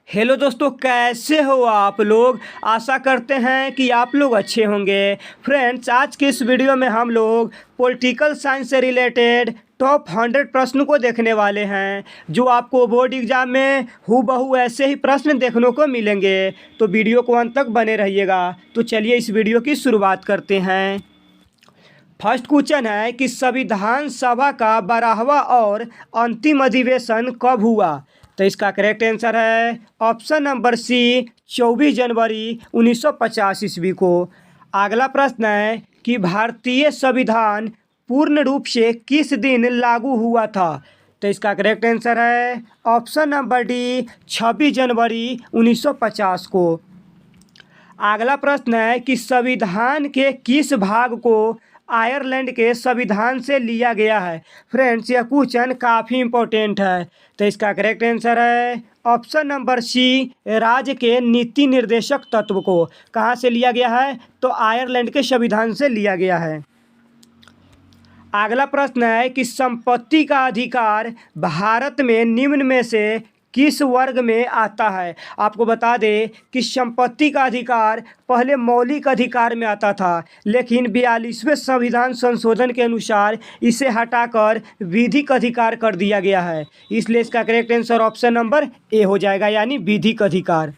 Hello दोस्तों, कैसे हो आप लोग। आशा करते हैं कि आप लोग अच्छे होंगे। फ्रेंड्स, आज के इस वीडियो में हम लोग पॉलिटिकल साइंस से रिलेटेड टॉप 100 प्रश्न को देखने वाले हैं, जो आपको बोर्ड एग्जाम में हूबहू ऐसे ही प्रश्न देखने को मिलेंगे। तो वीडियो को अंत तक बने रहिएगा। तो चलिए इस वीडियो की शुरुआत करते हैं। फर्स्ट क्वेश्चन है कि संविधान सभा का 12वां और अंतिम अधिवेशन कब हुआ। तो इसका करेक्ट आंसर है ऑप्शन नंबर सी, 24 जनवरी 1950 ईस्वी को। अगला प्रश्न है कि भारतीय संविधान पूर्ण रूप से किस दिन लागू हुआ था। तो इसका करेक्ट आंसर है ऑप्शन नंबर डी, 26 जनवरी 1950 को। अगला प्रश्न है कि संविधान के किस भाग को आयरलैंड के संविधान से लिया गया है। फ्रेंड्स, यह क्वेश्चन काफ़ी इंपॉर्टेंट है। तो इसका करेक्ट आंसर है ऑप्शन नंबर सी, राज्य के नीति निर्देशक तत्व को। कहाँ से लिया गया है? तो आयरलैंड के संविधान से लिया गया है। अगला प्रश्न है कि संपत्ति का अधिकार भारत में निम्न में से किस वर्ग में आता है। आपको बता दें कि संपत्ति का अधिकार पहले मौलिक अधिकार में आता था, लेकिन 42वें संविधान संशोधन के अनुसार इसे हटाकर विधिक अधिकार कर दिया गया है। इसलिए इसका करेक्ट आंसर ऑप्शन नंबर ए हो जाएगा, यानी विधिक अधिकार।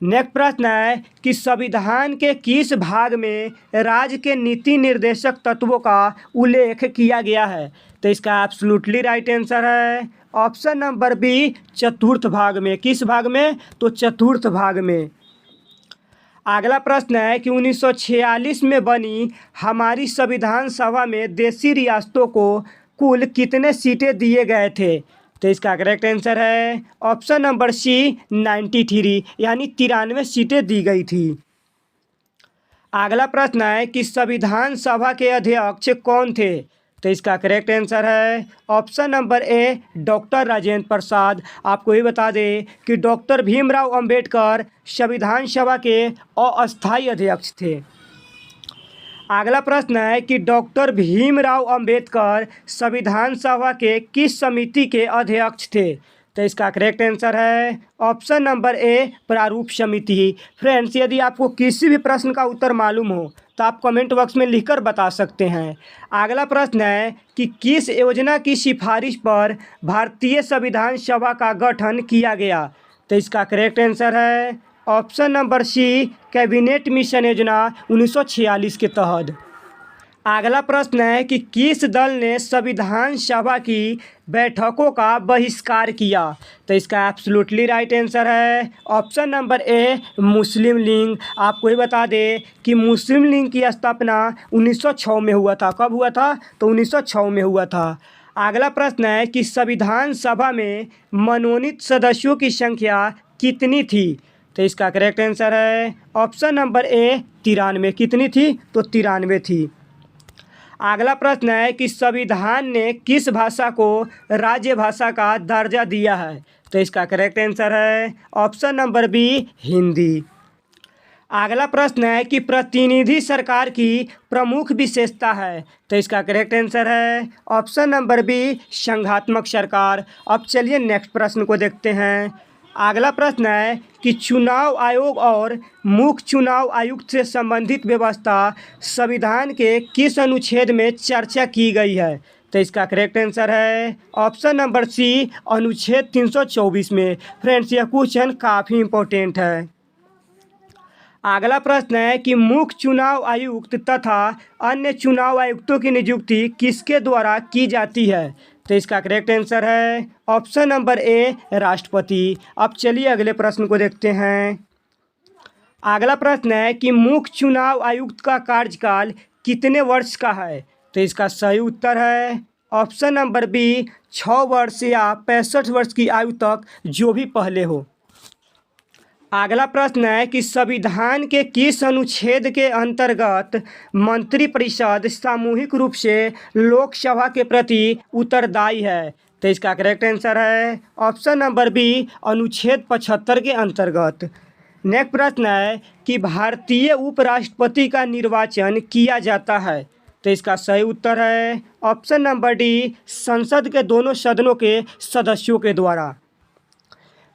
नेक्स्ट प्रश्न है कि संविधान के किस भाग में राज्य के नीति निर्देशक तत्वों का उल्लेख किया गया है। तो इसका एब्सोल्युटली राइट आंसर है ऑप्शन नंबर बी, चतुर्थ भाग में। किस भाग में? तो चतुर्थ भाग में। अगला प्रश्न है कि 1946 में बनी हमारी संविधान सभा में देशी रियासतों को कुल कितने सीटें दिए गए थे। तो इसका करेक्ट आंसर है ऑप्शन नंबर सी, 93, यानी 93 सीटें दी गई थी। अगला प्रश्न है कि संविधान सभा के अध्यक्ष कौन थे। तो इसका करेक्ट आंसर है option number A, doctor Rajendra Prasad. आपको ये बता दें कि डॉक्टर भीमराव अंबेडकर संविधान सभा के अस्थायी अध्यक्ष थे। अगला प्रश्न है कि डॉक्टर भीमराव अंबेडकर संविधान सभा के किस समिति के अध्यक्ष थे। तो इसका करेक्ट आंसर है ऑप्शन नंबर ए, प्रारूप समिति। फ्रेंड्स, यदि आपको किसी भी प्रश्न का उत्तर मालूम हो तो आप कमेंट बॉक्स में लिखकर बता सकते हैं। अगला प्रश्न है कि किस योजना की सिफारिश पर भारतीय संविधान सभा का गठन किया गया। तो इसका करेक्ट आंसर है option number C, cabinet mission योजना 1946 के तहत। अगला प्रश्न है कि किस दल ने संविधान सभा की बैठकों का बहिष्कार किया। तो इसका एब्सोल्युटली राइट आंसर है ऑप्शन नंबर ए, मुस्लिम लीग। आपको ये बता दें कि मुस्लिम लीग की स्थापना 1906 में हुआ था। कब हुआ था? तो 1906 में हुआ था। अगला प्रश्न है कि संविधान सभा में मनोनीत सदस्यों की संख्या कितनी थी। तो इसका करेक्ट आंसर है ऑप्शन नंबर ए, 93। कितनी थी? तो 93 थी। अगला प्रश्न है कि संविधान ने किस भाषा को राज्य भाषा का दर्जा दिया है। तो इसका करेक्ट आंसर है ऑप्शन नंबर बी, हिंदी। अगला प्रश्न है कि प्रतिनिधि सरकार की प्रमुख विशेषता है। तो इसका करेक्ट आंसर है ऑप्शन नंबर बी, संघात्मक सरकार। अब चलिए नेक्स्ट प्रश्न को देखते हैं। अगला प्रश्न है कि चुनाव आयोग और मुख्य चुनाव आयुक्त से संबंधित व्यवस्था संविधान के किस अनुच्छेद में चर्चा की गई है। तो इसका करेक्ट आंसर है ऑप्शन नंबर सी, अनुच्छेद 324 में। फ्रेंड्स, यह क्वेश्चन काफ़ी इंपॉर्टेंट है। अगला प्रश्न है कि मुख्य चुनाव आयुक्त तथा अन्य चुनाव आयुक्तों की नियुक्ति किसके द्वारा की जाती है। तो इसका करेक्ट आंसर है ऑप्शन नंबर ए, राष्ट्रपति। अब चलिए अगले प्रश्न को देखते हैं। अगला प्रश्न है कि मुख्य चुनाव आयुक्त का कार्यकाल कितने वर्ष का है। तो इसका सही उत्तर है ऑप्शन नंबर बी, 6 वर्ष या 65 वर्ष की आयु तक, जो भी पहले हो। अगला प्रश्न है कि संविधान के किस अनुच्छेद के अंतर्गत मंत्रिपरिषद सामूहिक रूप से लोकसभा के प्रति उत्तरदायी है। तो इसका करेक्ट आंसर है ऑप्शन नंबर बी, अनुच्छेद 75 के अंतर्गत। नेक्स्ट प्रश्न है कि भारतीय उपराष्ट्रपति का निर्वाचन किया जाता है। तो इसका सही उत्तर है ऑप्शन नंबर डी, संसद के दोनों सदनों के सदस्यों के द्वारा।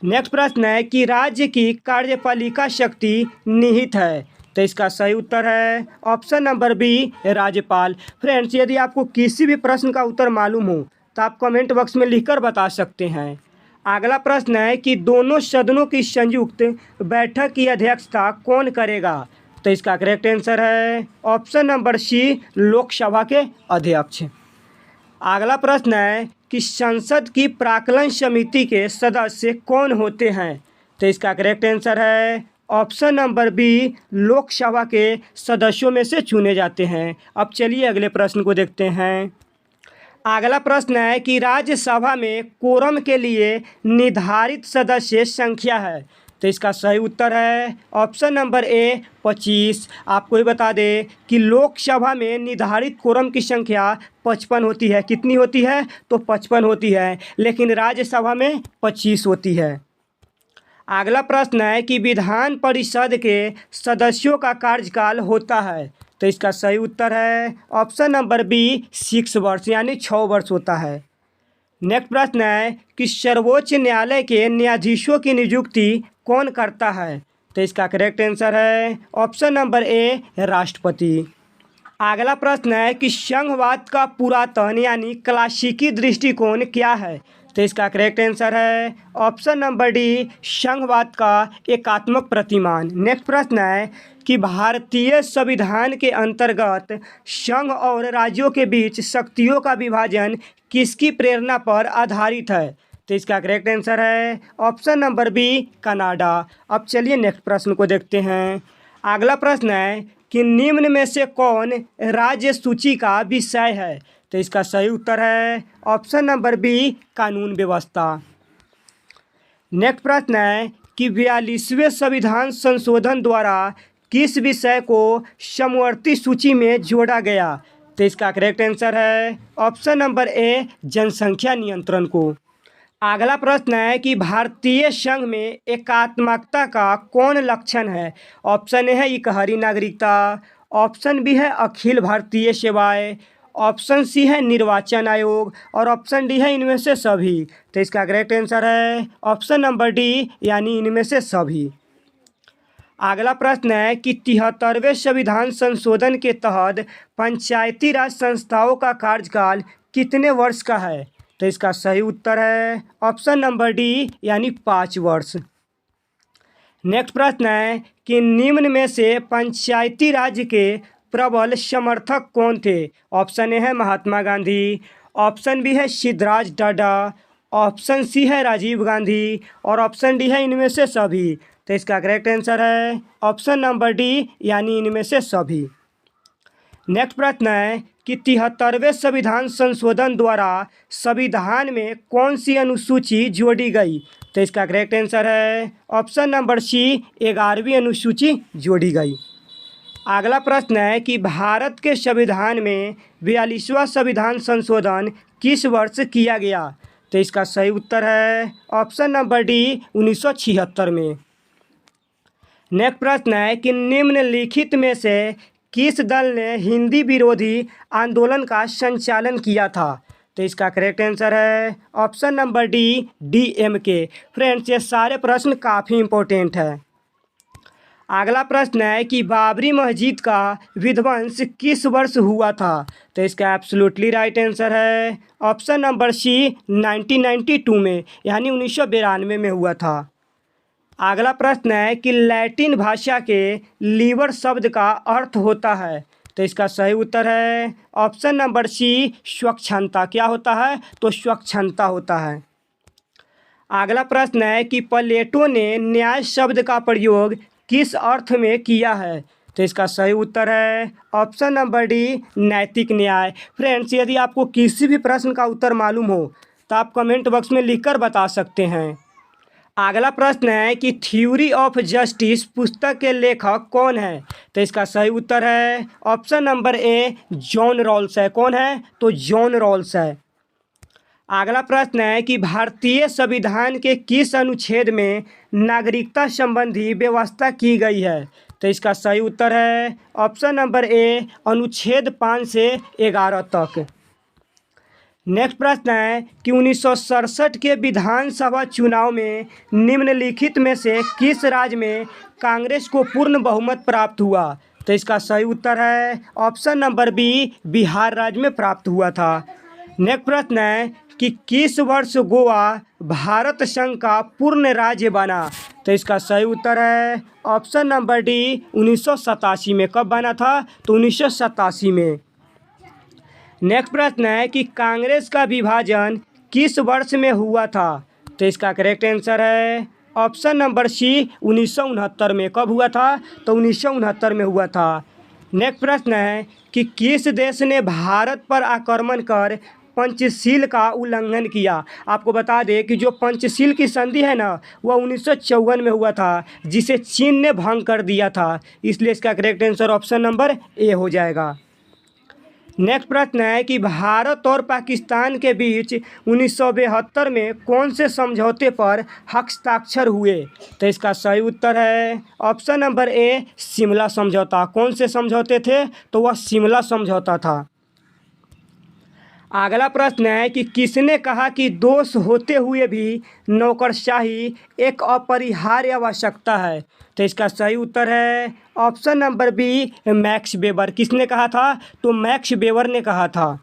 नेक्स्ट प्रश्न है कि राज्य की कार्यपालिका शक्ति निहित है। तो इसका सही उत्तर है ऑप्शन नंबर बी, राज्यपाल। फ्रेंड्स, यदि आपको किसी भी प्रश्न का उत्तर मालूम हो तो आप कमेंट बॉक्स में लिखकर बता सकते हैं। अगला प्रश्न है कि दोनों सदनों की संयुक्त बैठक की अध्यक्षता कौन करेगा। तो इसका करेक्ट आंसर है ऑप्शन नंबर सी, लोकसभा के अध्यक्ष। अगला प्रश्न है कि संसद की प्राक्कलन समिति के सदस्य कौन होते हैं। तो इसका करेक्ट आंसर है ऑप्शन नंबर बी, लोकसभा के सदस्यों में से चुने जाते हैं। अब चलिए अगले प्रश्न को देखते हैं। अगला प्रश्न है कि राज्यसभा में कोरम के लिए निर्धारित सदस्य संख्या है। तो इसका सही उत्तर है ऑप्शन नंबर ए, 25। आपको ही बता दें कि लोकसभा में निर्धारित कोरम की संख्या 55 होती है। कितनी होती है? तो 55 होती है, लेकिन राज्यसभा में 25 होती है। अगला प्रश्न है कि विधान परिषद के सदस्यों का कार्यकाल होता है। तो इसका सही उत्तर है ऑप्शन नंबर बी, 6 वर्ष यानी 6 वर्ष होता है। नेक्स्ट प्रश्न है कि सर्वोच्च न्यायालय के न्यायाधीशों की नियुक्ति कौन करता है। तो इसका करेक्ट आंसर है ऑप्शन नंबर ए, राष्ट्रपति। अगला प्रश्न है कि संघवाद का पुरातन यानी क्लासिकी दृष्टिकोण क्या है। तो इसका करेक्ट आंसर है ऑप्शन नंबर डी, संघवाद का एकात्मक प्रतिमान। नेक्स्ट प्रश्न है कि भारतीय संविधान के अंतर्गत संघ और राज्यों के बीच शक्तियों का विभाजन किसकी प्रेरणा पर आधारित है। तो इसका करेक्ट आंसर है ऑप्शन नंबर बी, कनाडा। अब चलिए नेक्स्ट प्रश्न को देखते हैं। अगला प्रश्न है कि निम्न में से कौन राज्य सूची का विषय है। तो इसका सही उत्तर है ऑप्शन नंबर बी, कानून व्यवस्था। नेक्स्ट प्रश्न है कि 42वें संविधान संशोधन द्वारा किस विषय को समवर्ती सूची में जोड़ा गया। तो इसका करेक्ट आंसर है ऑप्शन नंबर ए, जनसंख्या नियंत्रण को। अगला प्रश्न है कि भारतीय संघ में एकात्मकता का कौन लक्षण है। ऑप्शन ए है इकहरी नागरिकता, ऑप्शन बी है अखिल भारतीय सेवाएं, ऑप्शन सी है निर्वाचन आयोग और ऑप्शन डी है इनमें से सभी। तो इसका करेक्ट आंसर है ऑप्शन नंबर डी यानी इनमें से सभी। अगला प्रश्न है कि 73वें संविधान संशोधन के तहत पंचायती राज संस्थाओं का कार्यकाल कितने वर्ष का है। तो इसका सही उत्तर है ऑप्शन नंबर डी यानी 5 वर्ष। नेक्स्ट प्रश्न है कि निम्न में से पंचायती राज के प्रबल समर्थक कौन थे। ऑप्शन ए है महात्मा गांधी, ऑप्शन बी है सिद्धराज डाडा, ऑप्शन सी है राजीव गांधी और ऑप्शन डी है इनमें से सभी। तो इसका करेक्ट आंसर है ऑप्शन नंबर डी यानी इनमें से सभी। नेक्स्ट प्रश्न है कि 73वें संविधान संशोधन द्वारा संविधान में कौन सी अनुसूची जोड़ी गई। तो इसका करेक्ट आंसर है ऑप्शन नंबर सी, 11वीं अनुसूची जोड़ी गई। अगला प्रश्न है कि भारत के संविधान में 42वां संविधान संशोधन किस वर्ष किया गया। तो इसका सही उत्तर है ऑप्शन नंबर डी, 1976 में। नेक्स्ट प्रश्न है कि निम्नलिखित में से किस दल ने हिंदी विरोधी आंदोलन का संचालन किया था। तो इसका करेक्ट आंसर है option number D, DMK। Friends, ये सारे प्रश्न काफ़ी इम्पोर्टेंट है। अगला प्रश्न है कि बाबरी मस्जिद का विध्वंस किस वर्ष हुआ था। तो इसका एब्सोल्युटली राइट आंसर है ऑप्शन नंबर सी, 1992 में यानी 1992 में हुआ था। अगला प्रश्न है कि लैटिन भाषा के लीवर शब्द का अर्थ होता है। तो इसका सही उत्तर है ऑप्शन नंबर सी, स्वच्छंदता। क्या होता है? तो स्वच्छंदता होता है। अगला प्रश्न है कि प्लेटो ने न्याय शब्द का प्रयोग किस अर्थ में किया है। तो इसका सही उत्तर है ऑप्शन नंबर डी, नैतिक न्याय। फ्रेंड्स, यदि आपको किसी भी प्रश्न का उत्तर मालूम हो तो आप कमेंट बॉक्स में लिखकर बता सकते हैं। अगला प्रश्न है कि थ्योरी ऑफ जस्टिस पुस्तक के लेखक कौन है। तो इसका सही उत्तर है option number A, John Rawls है। कौन है? तो जॉन रॉल्स है। अगला प्रश्न है कि भारतीय संविधान के किस अनुच्छेद में नागरिकता संबंधी व्यवस्था की गई है। तो इसका सही उत्तर है ऑप्शन नंबर ए, अनुच्छेद 5 से 11 तक। नेक्स्ट प्रश्न है कि 1967 के विधानसभा चुनाव में निम्नलिखित में से किस राज्य में कांग्रेस को पूर्ण बहुमत प्राप्त हुआ? तो इसका सही उत्तर है ऑप्शन नंबर बी, बिहार राज्य में प्राप्त हुआ था। नेक्स्ट प्रश्न है कि किस वर्ष गोवा भारत संघ का पूर्ण राज्य बना? तो इसका सही उत्तर है ऑप्शन नंबर डी, 1987 में। कब बना था? तो 1987 में। नेक्स्ट प्रश्न है कि कांग्रेस का विभाजन किस वर्ष में हुआ था? तो इसका करेक्ट आंसर है ऑप्शन नंबर सी, 1969 में। कब हुआ था? तो 1969 में हुआ था। नेक्स्ट प्रश्न है कि किस देश ने भारत पर आक्रमण कर पंचशील का उल्लंघन किया? आपको बता दें कि जो पंचशील की संधि है ना, वह 1954 में हुआ था, जिसे चीन ने भंग कर दिया था। इसलिए इसका करेक्ट आंसर ऑप्शन नंबर ए हो जाएगा। नेक्स्ट प्रश्न है कि भारत और पाकिस्तान के बीच 1972 में कौन से समझौते पर हस्ताक्षर हुए? तो इसका सही उत्तर है ऑप्शन नंबर ए, शिमला समझौता। कौन से समझौते थे? तो वह शिमला समझौता था। अगला प्रश्न है कि किसने कहा कि दोष होते हुए भी नौकरशाही एक अपरिहार्य आवश्यकता है? तो इसका सही उत्तर है option number B, Max Weber. किसने कहा था? तो मैक्स वेबर ने कहा था।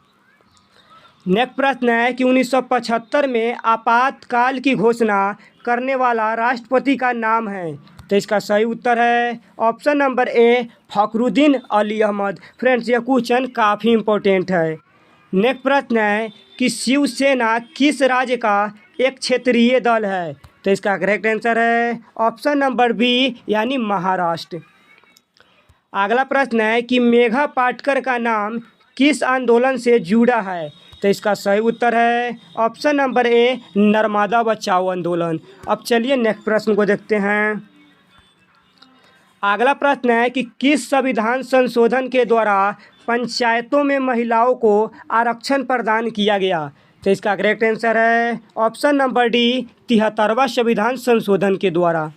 नेक्स्ट प्रश्न है कि 1975 में आपातकाल की घोषणा करने वाला राष्ट्रपति का नाम है? तो इसका सही उत्तर है option number A, Fakhruddin Ali Ahmed. Friends, यह क्वेश्चन काफ़ी इम्पोर्टेंट है। नेक्स्ट प्रश्न है कि शिवसेना किस राज्य का एक क्षेत्रीय दल है? तो इसका करेक्ट आंसर है ऑप्शन नंबर बी, यानी महाराष्ट्र। अगला प्रश्न है कि मेघा पाटकर का नाम किस आंदोलन से जुड़ा है? तो इसका सही उत्तर है ऑप्शन नंबर ए, नर्मदा बचाओ आंदोलन। अब चलिए नेक्स्ट प्रश्न को देखते हैं। अगला प्रश्न है कि किस संविधान संशोधन के द्वारा पंचायतों में महिलाओं को आरक्षण प्रदान किया गया? तो इसका करेक्ट आंसर है ऑप्शन नंबर डी, 73वां संविधान संशोधन के द्वारा।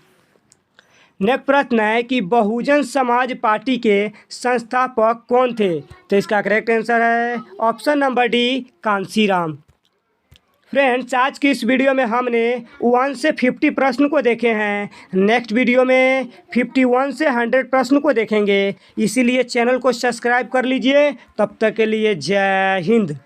नेक्स्ट प्रश्न है कि बहुजन समाज पार्टी के संस्थापक कौन थे? तो इसका करेक्ट आंसर है option number D, Kanshiram. Friends, आज की इस वीडियो में हमने 1 से 50 प्रश्न को देखे हैं। नेक्स्ट वीडियो में 51 से 100 प्रश्न को देखेंगे। इसीलिए चैनल को सब्सक्राइब कर लीजिए। तब तक के लिए जय हिंद।